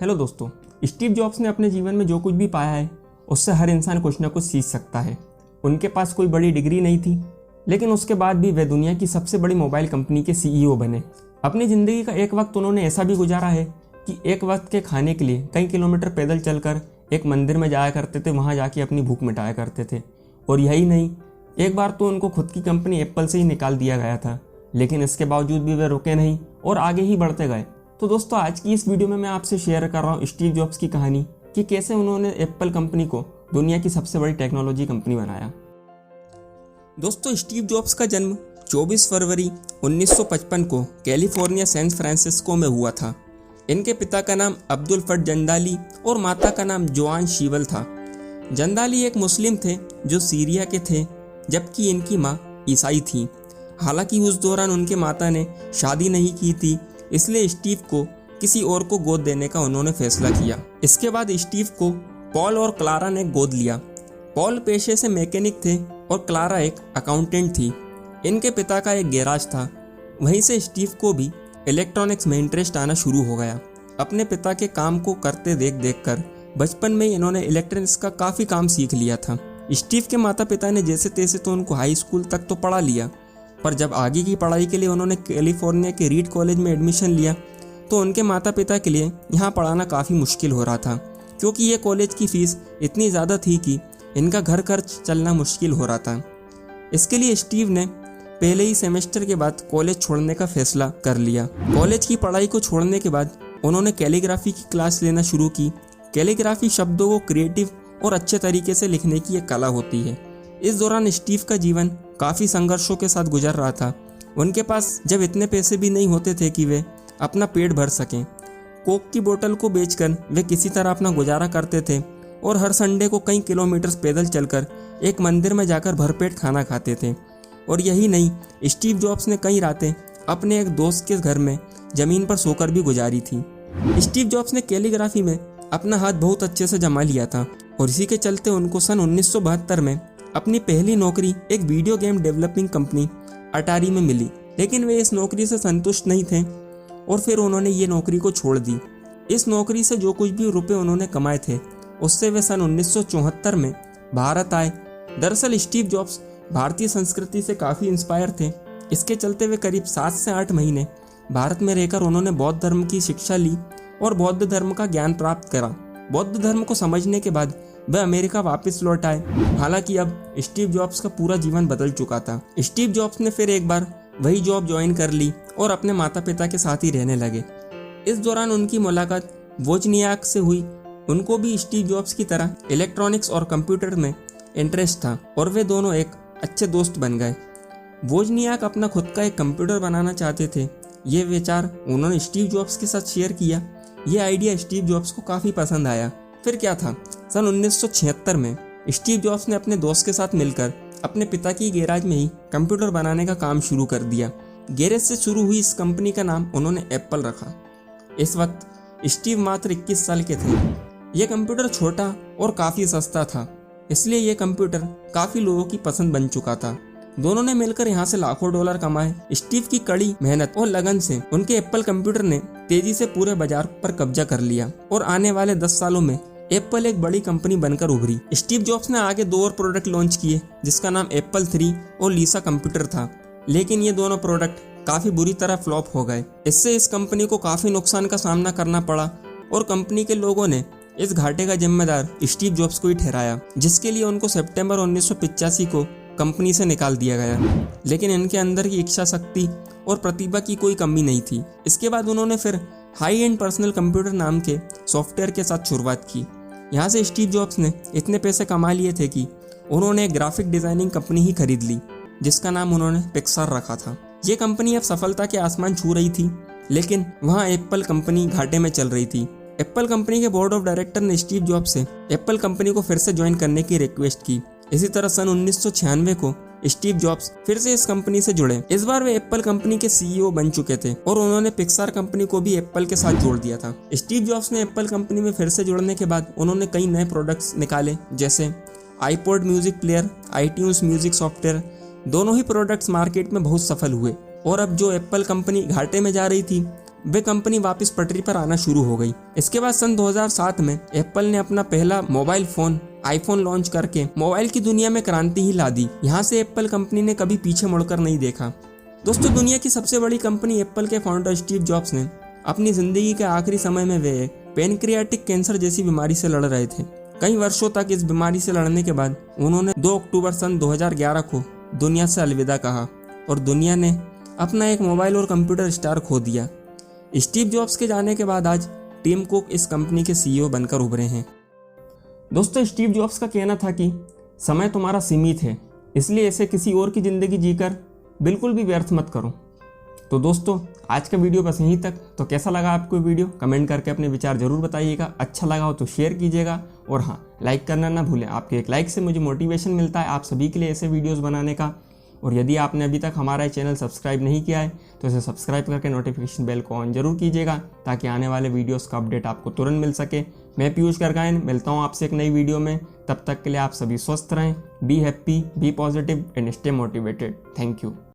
Hello दोस्तों, Steve jobs ने अपने जीवन में जो कुछ भी पाया है उससे हर इंसान कुछ ना कुछ सीख सकता है। उनके पास कोई बड़ी डिग्री नहीं थी, लेकिन उसके बाद भी वे दुनिया की सबसे बड़ी मोबाइल कंपनी के सीईओ बने। अपनी ज़िंदगी का एक वक्त उन्होंने ऐसा भी गुजारा है कि एक वक्त के खाने के लिए कई किलोमीटर पैदल चलकर एक मंदिर में जाया करते थे, वहाँ जाके अपनी भूख मिटाया करते थे। और यही नहीं, एक बार तो उनको खुद की कंपनी एप्पल से ही निकाल दिया गया था, लेकिन इसके बावजूद भी वे रुके नहीं और आगे ही बढ़ते गए। तो दोस्तों, आज की इस वीडियो में मैं आपसे शेयर कर रहा हूँ स्टीव जॉब्स की कहानी कि कैसे उन्होंने एप्पल कंपनी को दुनिया की सबसे बड़ी टेक्नोलॉजी कंपनी बनाया। दोस्तों, स्टीव जॉब्स का जन्म 24 फरवरी 1955 को कैलिफोर्निया सैन फ्रांसिस्को में हुआ था। इनके पिता का नाम अब्दुल फट जंदाली और माता का नाम जोआन शीवल था। जंदाली एक मुस्लिम थे जो सीरिया के थे, जबकि इनकी माँ ईसाई थी। हालांकि उस दौरान उनके माता ने शादी नहीं की थी, इसलिए स्टीव को किसी और को गोद देने का उन्होंने फैसला किया। इसके बाद स्टीव को पॉल और क्लारा ने गोद लिया। पॉल पेशे से मैकेनिक थे और क्लारा एक अकाउंटेंट थी। इनके पिता का एक गैराज था। वहीं से स्टीव को भी इलेक्ट्रॉनिक्स में इंटरेस्ट आना शुरू हो गया। अपने पिता के काम को करते देख देख कर बचपन में ही इन्होंने इलेक्ट्रॉनिक्स का काफ़ी काम सीख लिया था। स्टीव के माता पिता ने जैसे तैसे तो उनको हाई स्कूल तक तो पढ़ा लिया, पर जब आगे की पढ़ाई के लिए उन्होंने कैलिफोर्निया के रीड कॉलेज में एडमिशन लिया तो उनके माता पिता के लिए यहाँ पढ़ाना काफ़ी मुश्किल हो रहा था, क्योंकि ये कॉलेज की फ़ीस इतनी ज़्यादा थी कि इनका घर खर्च चलना मुश्किल हो रहा था। इसके लिए स्टीव ने पहले ही सेमेस्टर के बाद कॉलेज छोड़ने का फैसला कर लिया। कॉलेज की पढ़ाई को छोड़ने के बाद उन्होंने कैलीग्राफी की क्लास लेना शुरू की। कैलीग्राफी शब्दों को क्रिएटिव और अच्छे तरीके से लिखने की एक कला होती है। इस दौरान स्टीव का जीवन काफ़ी संघर्षों के साथ गुजर रहा था। उनके पास जब इतने पैसे भी नहीं होते थे कि वे अपना पेट भर सकें। कोक की बोतल को बेचकर वे किसी तरह अपना गुजारा करते थे और हर संडे को कई किलोमीटर पैदल चलकर एक मंदिर में जाकर भरपेट खाना खाते थे। और यही नहीं, स्टीव जॉब्स ने कई रातें अपने एक दोस्त के घर में ज़मीन पर सोकर भी गुजारी थी। स्टीव जॉब्स ने कैलीग्राफी में अपना हाथ बहुत अच्छे से जमा लिया था और इसी के चलते उनको सन 1972 में अपनी पहली नौकरी एक वीडियो गेम डेवलपिंग कंपनी अटारी में मिली। लेकिन वे इस नौकरी से संतुष्ट नहीं थे और फिर उन्होंने ये नौकरी को छोड़ दी। इस नौकरी से जो कुछ भी रुपए उन्होंने कमाए थे उससे वे सन 1974 में भारत आए। दरअसल स्टीव जॉब्स भारतीय संस्कृति से काफ़ी इंस्पायर थे। इसके चलते वे करीब 7 से 8 महीने भारत में रहकर उन्होंने बौद्ध धर्म की शिक्षा ली और बौद्ध धर्म का ज्ञान प्राप्त करा। बौद्ध धर्म को समझने के बाद वे अमेरिका वापस लौट आए। हालांकि अब स्टीव जॉब्स का पूरा जीवन बदल चुका था। स्टीव जॉब्स ने फिर एक बार वही जॉब ज्वाइन कर ली और अपने माता पिता के साथ ही रहने लगे। इस दौरान उनकी मुलाकात वोजनियाक से हुई। उनको भी स्टीव जॉब्स की तरह इलेक्ट्रॉनिक्स और कंप्यूटर में इंटरेस्ट था और वे दोनों एक अच्छे दोस्त बन गए। वोजनियाक अपना खुद का एक कंप्यूटर बनाना चाहते थे। ये विचार उन्होंने स्टीव जॉब्स के साथ शेयर किया। ये आइडिया स्टीव जॉब्स को काफ़ी पसंद आया। फिर क्या था, सन 1976 में स्टीव जॉब्स ने अपने दोस्त के साथ मिलकर अपने पिता की गैराज में ही कंप्यूटर बनाने का काम शुरू कर दिया। गैरेज से शुरू हुई इस कंपनी का नाम उन्होंने एप्पल रखा। इस वक्त स्टीव मात्र 21 साल के थे। यह कंप्यूटर छोटा और काफ़ी सस्ता था, इसलिए यह कंप्यूटर काफ़ी लोगों की पसंद बन चुका था। दोनों ने मिलकर यहाँ से लाखों डॉलर कमाए। स्टीव की कड़ी मेहनत और लगन से उनके एप्पल कंप्यूटर ने तेजी से पूरे बाजार पर कब्जा कर लिया और आने वाले 10 सालों में एप्पल एक बड़ी कंपनी बनकर उभरी। स्टीव जॉब्स ने आगे 2 और प्रोडक्ट लॉन्च किए, जिसका नाम एप्पल 3 और लीसा कंप्यूटर था। लेकिन ये दोनों प्रोडक्ट काफ़ी बुरी तरह फ्लॉप हो गए। इससे इस कंपनी को काफ़ी नुकसान का सामना करना पड़ा और कंपनी के लोगों ने इस घाटे का जिम्मेदार स्टीव जॉब्स को ही ठहराया, जिसके लिए उनको सितंबर 1985 को कंपनी से निकाल दिया गया। लेकिन इनके अंदर की इच्छा शक्ति और प्रतिभा की कोई कमी नहीं थी। इसके बाद उन्होंने फिर हाई एंड पर्सनल कंप्यूटर नाम के सॉफ्टवेयर के साथ शुरुआत की। यहाँ से स्टीव जॉब्स ने इतने पैसे कमा लिए थे कि उन्होंने एक ग्राफिक डिज़ाइनिंग कंपनी ही खरीद ली, जिसका नाम उन्होंने पिक्सार रखा था। ये कंपनी अब सफलता के आसमान छू रही थी, लेकिन वहाँ एप्पल कंपनी घाटे में चल रही थी। एप्पल कंपनी के बोर्ड ऑफ डायरेक्टर ने स्टीव जॉब्स से एप्पल कंपनी को फिर से ज्वाइन करने की रिक्वेस्ट की। इसी तरह सन 1996 को स्टीव जॉब्स फिर से इस कंपनी से जुड़े। इस बार वे एप्पल कंपनी के सीईओ बन चुके थे और उन्होंने पिक्सार कंपनी को भी एप्पल के साथ जोड़ दिया था। स्टीव जॉब्स ने एप्पल कंपनी में फिर से जुड़ने के बाद उन्होंने कई नए प्रोडक्ट्स निकाले, जैसे iPod music player, iTunes music software. दोनों ही प्रोडक्ट्स मार्केट में बहुत सफल हुए और अब जो एप्पल कंपनी घाटे में जा रही थी, वे कंपनी वापस पटरी पर आना शुरू हो गई। इसके बाद सन 2007 में एप्पल ने अपना पहला मोबाइल फोन आईफोन लॉन्च करके मोबाइल की दुनिया में क्रांति ही ला दी। यहाँ से एप्पल कंपनी ने कभी पीछे मुड़कर नहीं देखा। दोस्तों, दुनिया की सबसे बड़ी कंपनी एप्पल के फाउंडर स्टीव जॉब्स ने अपनी जिंदगी के आखिरी समय में वे पैनक्रियाटिक कैंसर जैसी बीमारी से लड़ रहे थे। कई वर्षों तक इस बीमारी से लड़ने के बाद उन्होंने 2 अक्टूबर सन 2011 को दुनिया से अलविदा कहा और दुनिया ने अपना एक मोबाइल और कंप्यूटर स्टार खो दिया। स्टीव जॉब्स के जाने के बाद आज टिम कुक इस कंपनी के सीईओ बनकर उभरे हैं। दोस्तों, स्टीव जॉब्स का कहना था कि समय तुम्हारा सीमित है, इसलिए ऐसे किसी और की ज़िंदगी जीकर बिल्कुल भी व्यर्थ मत करो। तो दोस्तों, आज का वीडियो बस यहीं तक। तो कैसा लगा आपको वीडियो? कमेंट करके अपने विचार जरूर बताइएगा। अच्छा लगा हो तो शेयर कीजिएगा और हाँ, लाइक करना ना भूलें। आपके एक लाइक से मुझे मोटिवेशन मिलता है आप सभी के लिए ऐसे वीडियोस बनाने का। और यदि आपने अभी तक हमारा चैनल सब्सक्राइब नहीं किया है तो इसे सब्सक्राइब करके नोटिफिकेशन बेल को ऑन जरूर कीजिएगा ताकि आने वाले वीडियोस का अपडेट आपको तुरंत मिल सके। मैं पीयूष गर्गायन मिलता हूँ आपसे एक नई वीडियो में। तब तक के लिए आप सभी स्वस्थ रहें, be happy, be positive and stay motivated. Thank you.